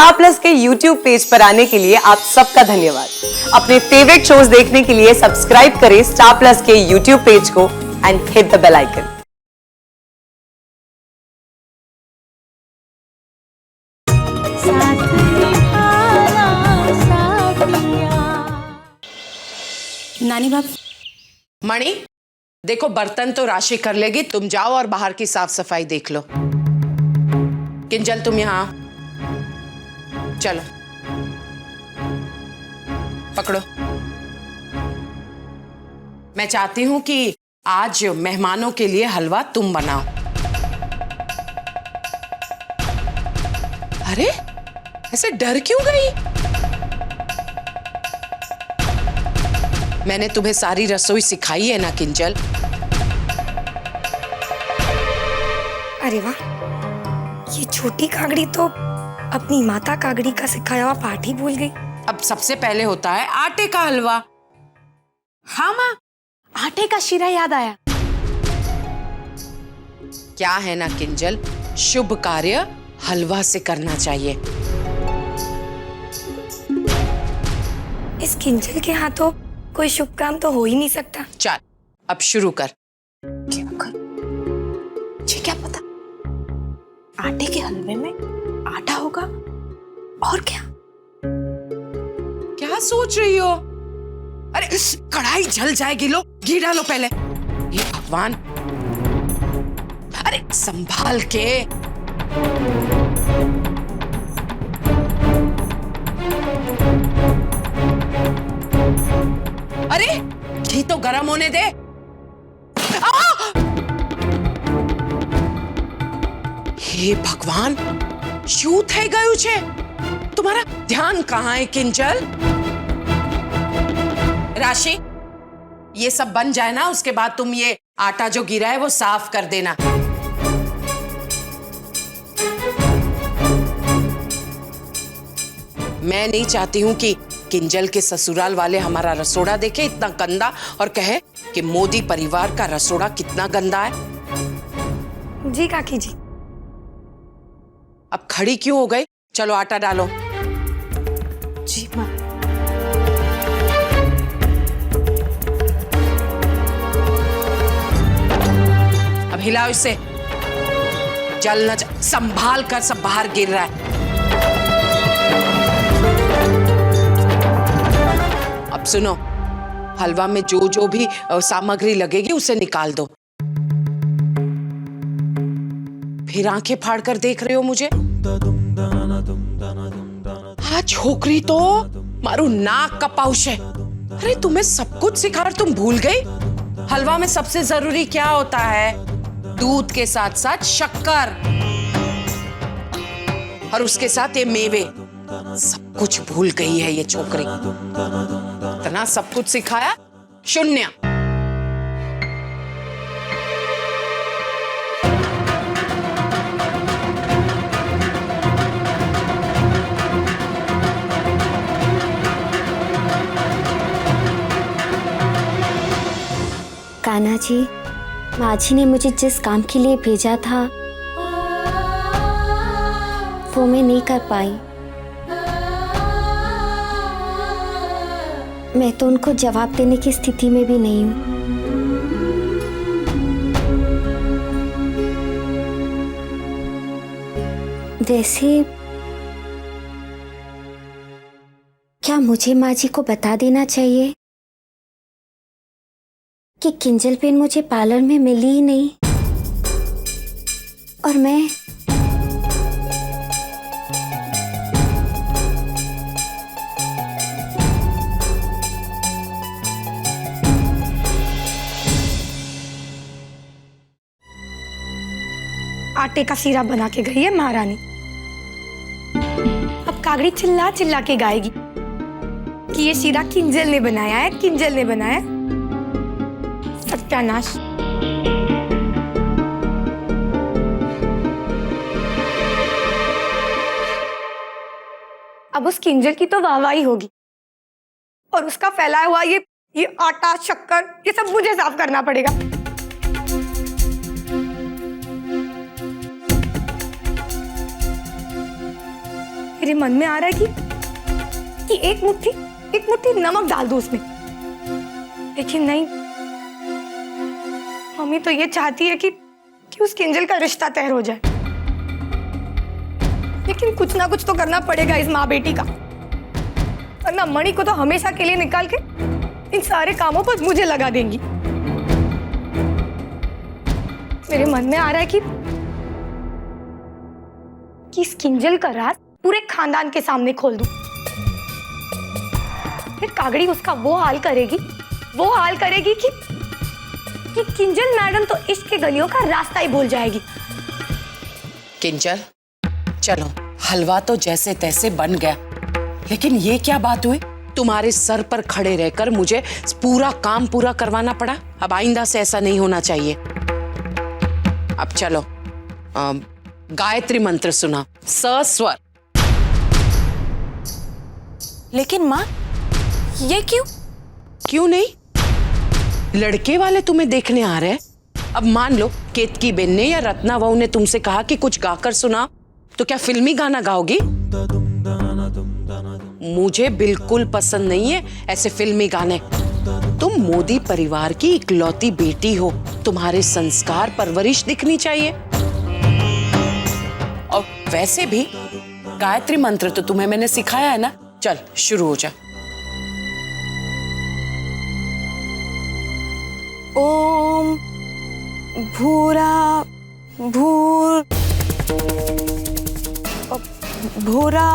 Star Plus के YouTube page पर आने के लिए आप सबका धन्यवाद। अपने फेवरेट शोज देखने के लिए सब्सक्राइब करें स्टार प्लस के यूट्यूब पेज को and hit the bell icon. नानी बाप। मणि, देखो बर्तन तो राशि कर लेगी, तुम जाओ और बाहर की साफ सफाई देख लो। किंजल तुम यहाँ चलो, पकड़ो। मैं चाहती हूं कि आज मेहमानों के लिए हलवा तुम बनाओ। अरे ऐसे डर क्यों गई? मैंने तुम्हें सारी रसोई सिखाई है ना किंजल। अरे वाह, ये छोटी कागड़ी तो अपनी माता कागड़ी का सिखाया हुआ पाठ ही भूल गई। अब सबसे पहले होता है आटे का हलवा। हाँ माँ, आटे का शीरा याद आया। क्या है ना किंजल, शुभ कार्य हलवा से करना चाहिए। इस किंजल के हाथों कोई शुभ काम तो हो ही नहीं सकता। चल अब शुरू कर। क्या कर? मुझे क्या पता, आटे के हलवे में आटा होगा और क्या? क्या सोच रही हो? अरे कढ़ाई जल जाएगी, लो घी डालो पहले। हे भगवान, अरे संभाल के। अरे घी तो गरम होने दे। हे भगवान, શું થઈ ગયું છે? तुम्हारा ध्यान कहाँ है किंजल? राशि, ये सब बन जाए ना, उसके बाद तुम ये आटा जो गिरा है वो साफ कर देना। मैं नहीं चाहती हूं कि किंजल के ससुराल वाले हमारा रसोड़ा देखे इतना गंदा और कहे कि मोदी परिवार का रसोड़ा कितना गंदा है। जी काकी जी। अब खड़ी क्यों हो गई? चलो आटा डालो। जी माँ। अब हिलाओ इसे, जल न जा, संभाल कर, सब बाहर गिर रहा है। अब सुनो, हलवा में जो जो भी सामग्री लगेगी उसे निकाल दो। फिर आंखें फाड़ कर देख रहे हो मुझे? हाँ छोकरी तो मारू नाक का पाउच है। अरे तुम्हें सब कुछ सिखाकर तुम भूल गई? हलवा में सबसे जरूरी क्या होता है? दूध के साथ साथ शक्कर और उसके साथ ये मेवे। सब कुछ भूल गई है ये छोकरी। इतना सब कुछ सिखाया, शून्य। कान्हा जी, माझी ने मुझे जिस काम के लिए भेजा था वो मैं नहीं कर पाई। मैं तो उनको जवाब देने की स्थिति में भी नहीं हूँ। वैसे क्या मुझे माँ जी को बता देना चाहिए कि किंजल पेन मुझे पार्लर में मिली ही नहीं और मैं आटे का शीरा बना के गई है महारानी। अब कागड़ी चिल्ला चिल्ला के गाएगी कि ये शीरा किंजल ने बनाया है, किंजल ने बनाया है। सत्यानाश। अब उस किंजल की तो वाहवाही होगी और उसका फैलाया हुआ ये आटा, शक्कर, ये सब मुझे साफ करना पड़ेगा। मेरे मन में आ रहा है कि एक मुट्ठी नमक डाल दो उसमें, लेकिन नहीं, मम्मी तो ये चाहती है कि उस किंजल का रिश्ता तय हो जाए। लेकिन कुछ ना कुछ तो करना पड़ेगा इस माँ बेटी का, वरना मणि को तो हमेशा के लिए निकाल के इन सारे कामों पर मुझे लगा देंगी। मेरे मन में आ रहा है कि इस किंजल का राज पूरे खानदान के सामने खोल दूं। फिर कागड़ी उसका वो हाल करेगी कि किंजल मैडम तो इश्क के गलियों का रास्ता ही भूल जाएगी। किंजल, चलो, हलवा तो जैसे तैसे बन गया, लेकिन ये क्या बात हुई? तुम्हारे सर पर खड़े रहकर मुझे पूरा काम पूरा करवाना पड़ा। अब आइंदा से ऐसा नहीं होना चाहिए। अब चलो, गायत्री मंत्र सुना, सस्वर। लेकिन माँ, ये क्यों नहीं? लड़के वाले तुम्हें देखने आ रहे हैं। अब मान लो केतकी बेन ने या रत्ना बहू ने तुमसे कहा कि कुछ गाकर सुना, तो क्या फिल्मी गाना गाओगी? मुझे बिल्कुल पसंद नहीं है ऐसे फिल्मी गाने। तुम मोदी परिवार की इकलौती बेटी हो, तुम्हारे संस्कार परवरिश दिखनी चाहिए। और वैसे भी गायत्री मंत्र तो तुम्हें मैंने सिखाया है ना। चल, शुरू हो जा। ओम भूरा भूर भूरा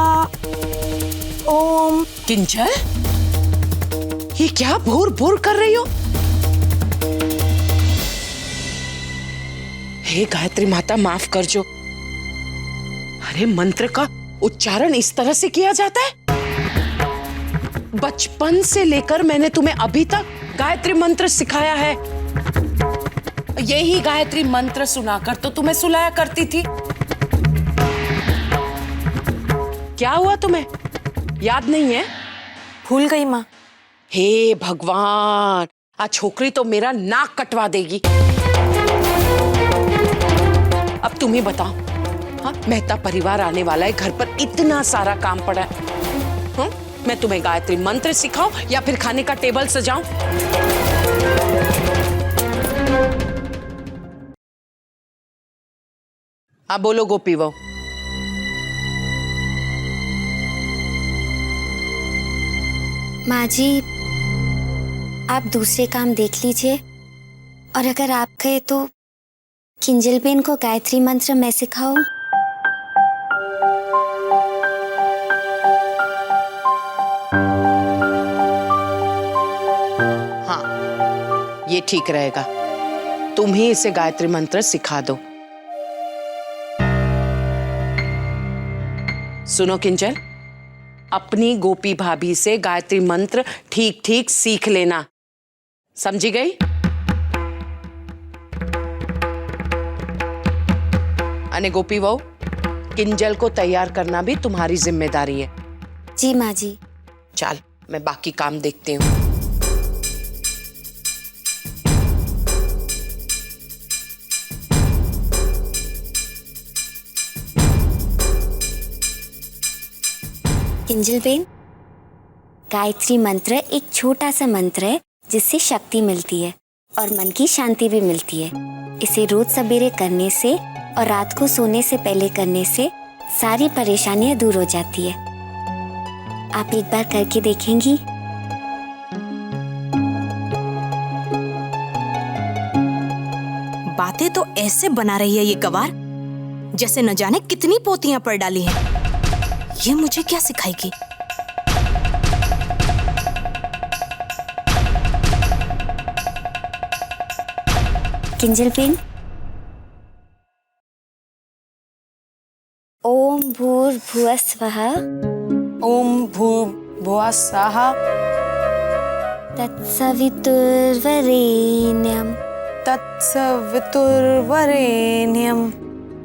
ओम। किंजल, ये क्या भूर भूर कर रही हो? हे गायत्री माता, माफ कर जो। अरे, मंत्र का उच्चारण इस तरह से किया जाता है? बचपन से लेकर मैंने तुम्हें अभी तक गायत्री मंत्र सिखाया है। यही गायत्री मंत्र सुनाकर तो तुम्हें सुलाया करती थी। क्या हुआ तुम्हें? याद नहीं है? भूल गई माँ। हे भगवान, आज छोकरी तो मेरा नाक कटवा देगी। अब तुम ही बताओ, हाँ, मेहता परिवार आने वाला है, घर पर इतना सारा काम पड़ा है। हाँ? मैं तुम्हें गायत्री मंत्र सिखाऊं या फिर खाने का टेबल सजाऊं? अब बोलो गोपी बहू। माँ जी, आप दूसरे काम देख लीजिए, और अगर आप कहे तो किंजल बेन को गायत्री मंत्र मैं सिखाऊं? हाँ, ये ठीक रहेगा। तुम ही इसे गायत्री मंत्र सिखा दो। सुनो किंजल, अपनी गोपी भाभी से गायत्री मंत्र ठीक ठीक सीख लेना, समझी गई? अने गोपी बहू, किंजल को तैयार करना भी तुम्हारी जिम्मेदारी है। जी माँ जी। चल, मैं बाकी काम देखती हूँ। किंजल बेन, गायत्री मंत्र एक छोटा सा मंत्र है जिससे शक्ति मिलती है और मन की शांति भी मिलती है। इसे रोज सवेरे करने से और रात को सोने से पहले करने से सारी परेशानियां दूर हो जाती है। आप एक बार करके देखेंगी? बातें तो ऐसे बना रही है ये गवार, जैसे न जाने कितनी पोतियां पढ़ डाली हैं। ये मुझे क्या सिखाएगी? किंजल बेन, ओम भूर्भुवः स्वः, ओम भूर्भुवः स्वः, तत्सवितुर्वरेण्यं, तत्सवितुर्वरेण्यं,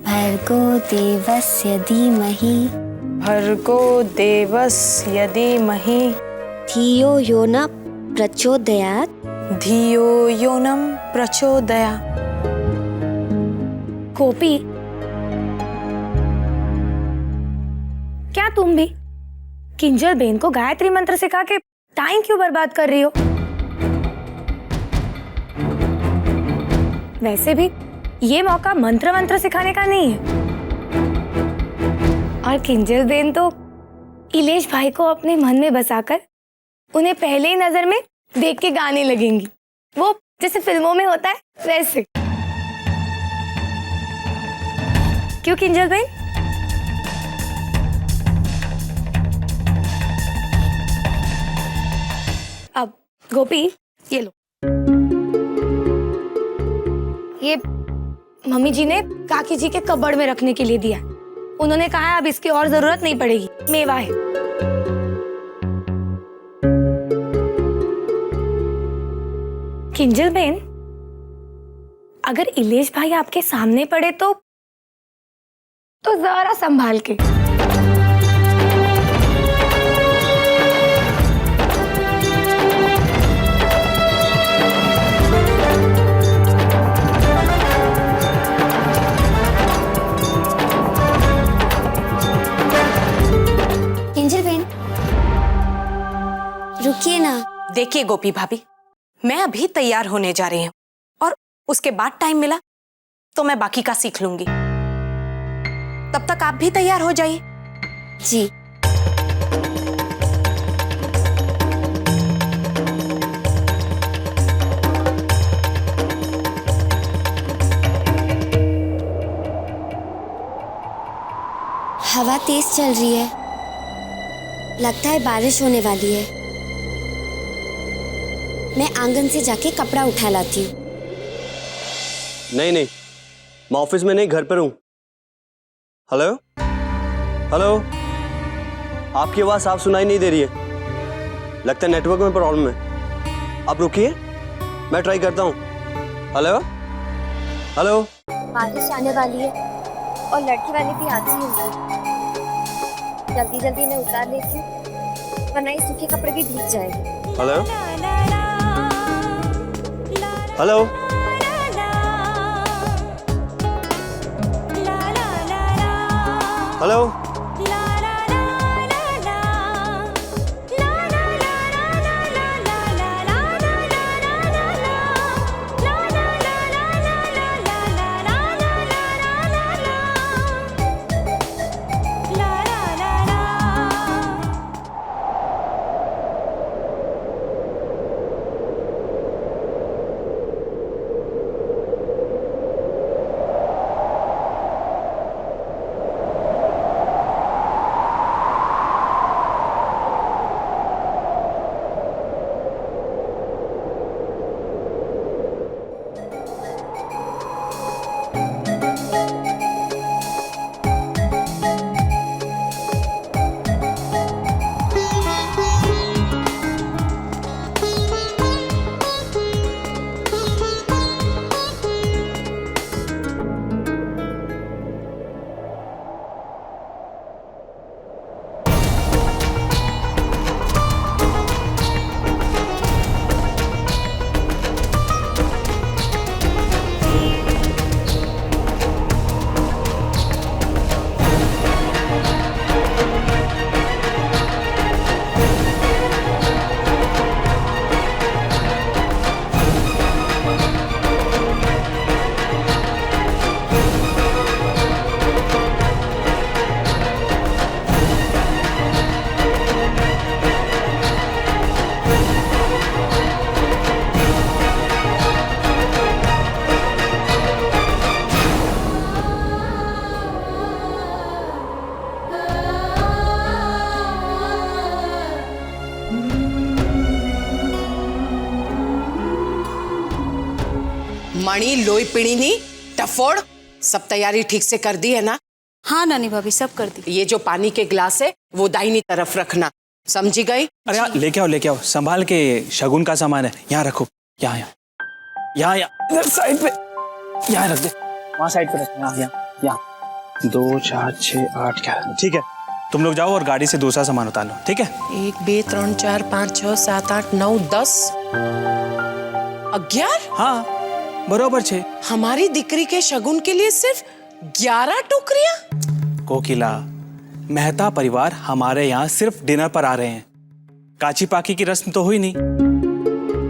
भर्गो देवस्य धीमहि, भर्गो देवस्य धीमहि, धियो यो न प्रचोदयात्, धियो यो न प्रचोदयात्। गोपी, क्या तुम भी किंजल बेन को गायत्री मंत्र सिखा के टाइम क्यों बर्बाद कर रही हो? वैसे भी ये मौका मंत्र सिखाने का नहीं है। और किंजल बेन तो इलेश भाई को अपने मन में बसाकर उन्हें पहले ही नजर में देख के गाने लगेंगी, वो जैसे फिल्मों में होता है वैसे। क्यों किंजल बेन? अब गोपी ये लो, ये मम्मी जी ने काकी जी के कबर्ड में रखने के लिए दिया। उन्होंने कहा है अब इसकी और जरूरत नहीं पड़ेगी, मेवा है। किंजल बेन, अगर इलेश भाई आपके सामने पड़े तो जरा संभाल के। किंजल बेन, रुकिए ना। देखिए गोपी भाभी, मैं अभी तैयार होने जा रही हूँ और उसके बाद टाइम मिला तो मैं बाकी का सीख लूंगी। तब तक आप भी तैयार हो जाइए। जी। हवा तेज चल रही है, लगता है बारिश होने वाली है। मैं आंगन से जाके कपड़ा उठा लाती हूँ। नहीं, मैं ऑफिस में नहीं, घर पर हूँ। हेलो हेलो, आपकी आवाज़ साफ सुनाई नहीं दे रही है, लगता है नेटवर्क में प्रॉब्लम है। आप रुकिए, मैं ट्राई करता हूँ। Hello hello. बारिश आने वाली है और लड़की वाली भी आती होगी। जल्दी जल्दी मैं उतार लेती हूँ, वरना ये सूखे कपड़े भी भीग जाएंगे। Hello hello. हेलो। मणि, लोई पिणीनी, टफोड़, सब तैयारी ठीक से कर दी है ना? हाँ नानी भाभी, सब कर दी। ये जो पानी के ग्लास है वो दाहिनी तरफ रखना, समझी गई? अरे हाँ, लेके आओ, संभाल के। शगुन का सामान है, यहाँ रखो। यहाँ इधर साइड पे, यहाँ रख दे। वहाँ साइड पे रखना, यहाँ 2 4 6 8 11। ठीक है, तुम लोग जाओ और गाड़ी से दूसरा सामान उतार लो, ठीक है? 1 2 3 4 5 6 7 8 9 10 11। हाँ बरोबर 6। हमारी दिकरी के शगुन के लिए सिर्फ 11 टोकरियां। कोकिला, मेहता परिवार हमारे यहाँ सिर्फ डिनर पर आ रहे हैं। काची पाकी की रस्म तो हुई नहीं।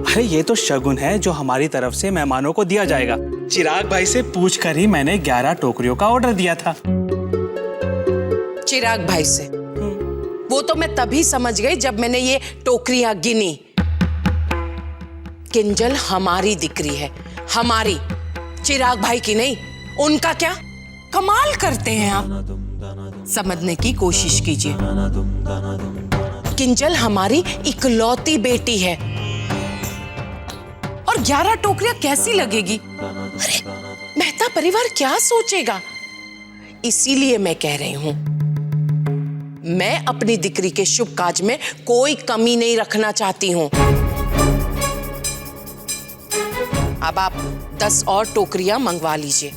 अरे ये तो शगुन है जो हमारी तरफ से मेहमानों को दिया जाएगा। चिराग भाई से पूछकर ही मैंने 11 टोकरियों का ऑर्डर दिया था। चिराग भाई से? वो तो मैं तभी समझ गई जब मैंने ये टोकरियां गिनी। किंजल हमारी दिक्री है, हमारी, चिराग भाई की नहीं। उनका क्या? कमाल करते हैं आप। समझने की कोशिश कीजिए। किंजल हमारी इकलौती बेटी है और 11 टोकरियां कैसी लगेगी? अरे मेहता परिवार क्या सोचेगा? इसीलिए मैं कह रही हूं, मैं अपनी दिक्री के शुभ काज में कोई कमी नहीं रखना चाहती हूं। अब आप 10 और टोकरियां मंगवा लीजिए।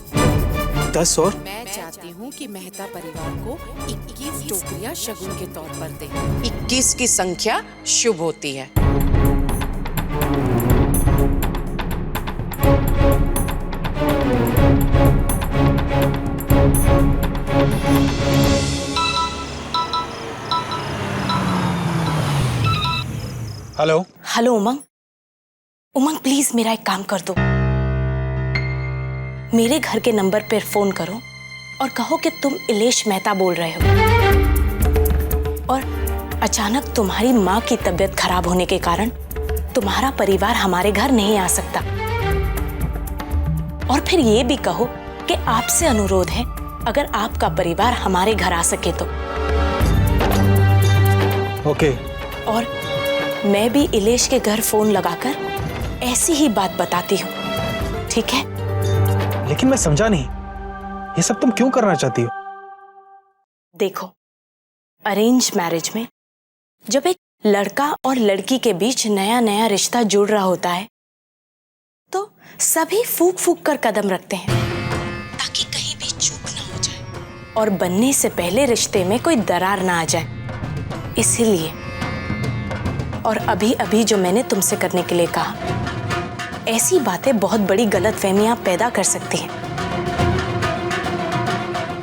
10 और? मैं चाहती हूँ कि मेहता परिवार को 21 टोकरियां शगुन के तौर पर दें। 21 की संख्या शुभ होती है। Hello. Hello Umang. Umang please मेरा एक काम कर दो। मेरे घर के नंबर पर फोन करो और कहो कि तुम इलेश मेहता बोल रहे हो और अचानक तुम्हारी माँ की तबीयत खराब होने के कारण तुम्हारा परिवार हमारे घर नहीं आ सकता। और फिर ये भी कहो कि आपसे अनुरोध है, अगर आपका परिवार हमारे घर आ सके तो। ओके। और मैं भी इलेश के घर फोन लगाकर ऐसी ही बात बताती हूँ, ठीक है? लेकिन मैं समझा नहीं, ये सब तुम क्यों करना चाहती हो? देखो, अरेंज मैरिज में जब एक लड़का और लड़की के बीच नया नया रिश्ता जुड़ रहा होता है तो सभी फूक फूक कर कदम रखते हैं ताकि कहीं भी चूक ना हो जाए और बनने से पहले रिश्ते में कोई दरार ना आ जाए। इसीलिए और अभी अभी जो मैंने तुमसे करने के लिए कहा, ऐसी बातें बहुत बड़ी गलतफहमियां पैदा कर सकती हैं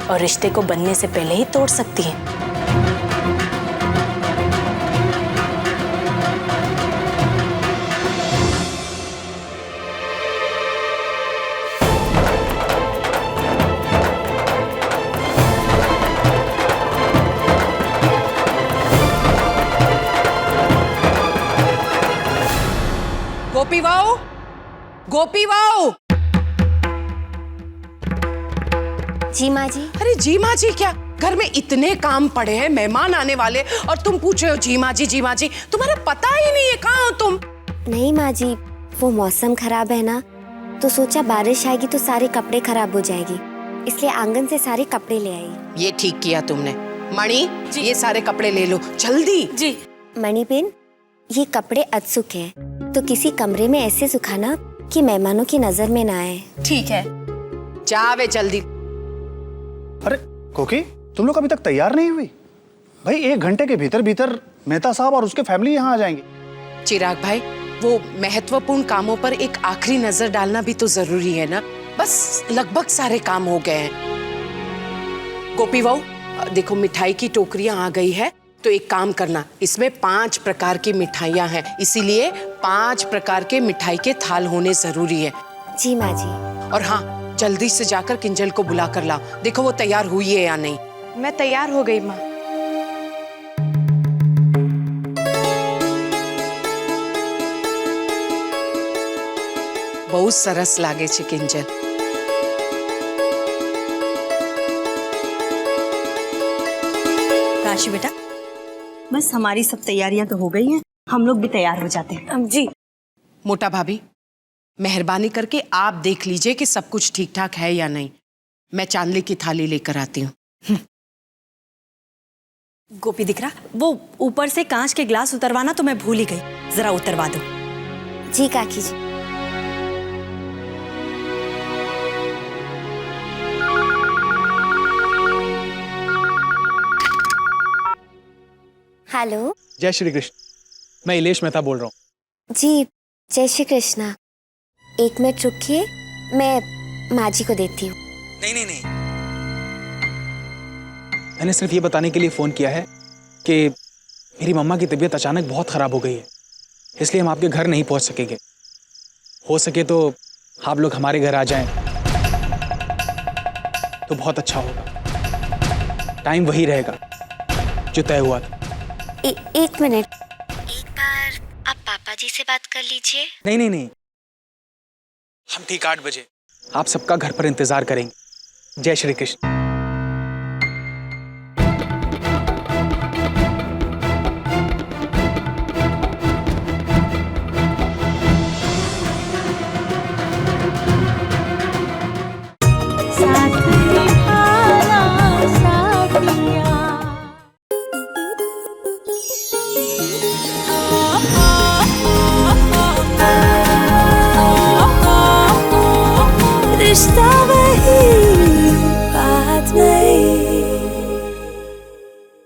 और रिश्ते को बनने से पहले ही तोड़ सकती हैं। गोपी वाओ, गोपी वाओ। जी माँ जी। अरे जी माँ जी क्या? घर में इतने काम पड़े हैं, मेहमान आने वाले, और तुम पूछ रहे हो जी माँ जी, जी माँ जी। तुम्हारा पता ही नहीं है कहाँ हो तुम। नहीं माँ जी, वो मौसम खराब है ना, तो सोचा बारिश आएगी तो सारे कपड़े खराब हो जाएगी, इसलिए आंगन से सारे कपड़े ले आई। ये ठीक किया तुमने। मणि, ये सारे कपड़े ले लो जल्दी। जी। मणिबेन, ये कपड़े अधसुख हैं, तो किसी कमरे में ऐसे सुखाना कि मेहमानों की नजर में ना आए। ठीक है। जावे जल्दी। अरे कोकी, तुम लोग अभी तक तैयार नहीं हुई? भाई 1 घंटे के भीतर भीतर मेहता साहब और उसके फैमिली यहाँ आ जाएंगे। चिराग भाई, वो महत्वपूर्ण कामों पर एक आखिरी नजर डालना भी तो जरूरी है ना। बस लगभग सारे काम हो गए हैं। गोपी बहू, देखो मिठाई की टोकरियां आ गई है, तो एक काम करना, इसमें 5 प्रकार की मिठाइयां हैं, इसीलिए 5 प्रकार के मिठाई के थाल होने जरूरी है। जी माँ जी। और हाँ, जल्दी से जाकर किंजल को बुला कर लाओ, देखो वो तैयार हुई है या नहीं। मैं तैयार हो गई माँ। बहुत सरस लागे छे किंजल। काशी बेटा, बस हमारी सब तैयारियां तो हो गई हैं, हम लोग भी तैयार हो जाते हैं। जी। मोटा भाभी, मेहरबानी करके आप देख लीजिए कि सब कुछ ठीक ठाक है या नहीं। मैं चांदली की थाली लेकर आती हूँ। गोपी दिख रहा, वो ऊपर से कांच के ग्लास उतरवाना तो मैं भूल ही गई, जरा उतरवा दो। जी काकी जी। हेलो। जय श्री कृष्ण, मैं इलेश मेहता बोल रहा हूँ। जी, जय श्री कृष्णा। 1 मिनट रुकिए, मैं माँ जी को देती हूँ। नहीं नहीं नहीं, मैंने सिर्फ ये बताने के लिए फ़ोन किया है कि मेरी मम्मा की तबीयत अचानक बहुत ख़राब हो गई है, इसलिए हम आपके घर नहीं पहुंच सकेंगे। हो सके तो आप लोग हमारे घर आ जाएं तो बहुत अच्छा होगा। टाइम वही रहेगा जो तय हुआ था। एक मिनट, एक बार आप पापा जी से बात कर लीजिए। नहीं नहीं नहीं, हम ठीक 8 बजे आप सबका घर पर इंतजार करेंगे। जय श्री कृष्ण।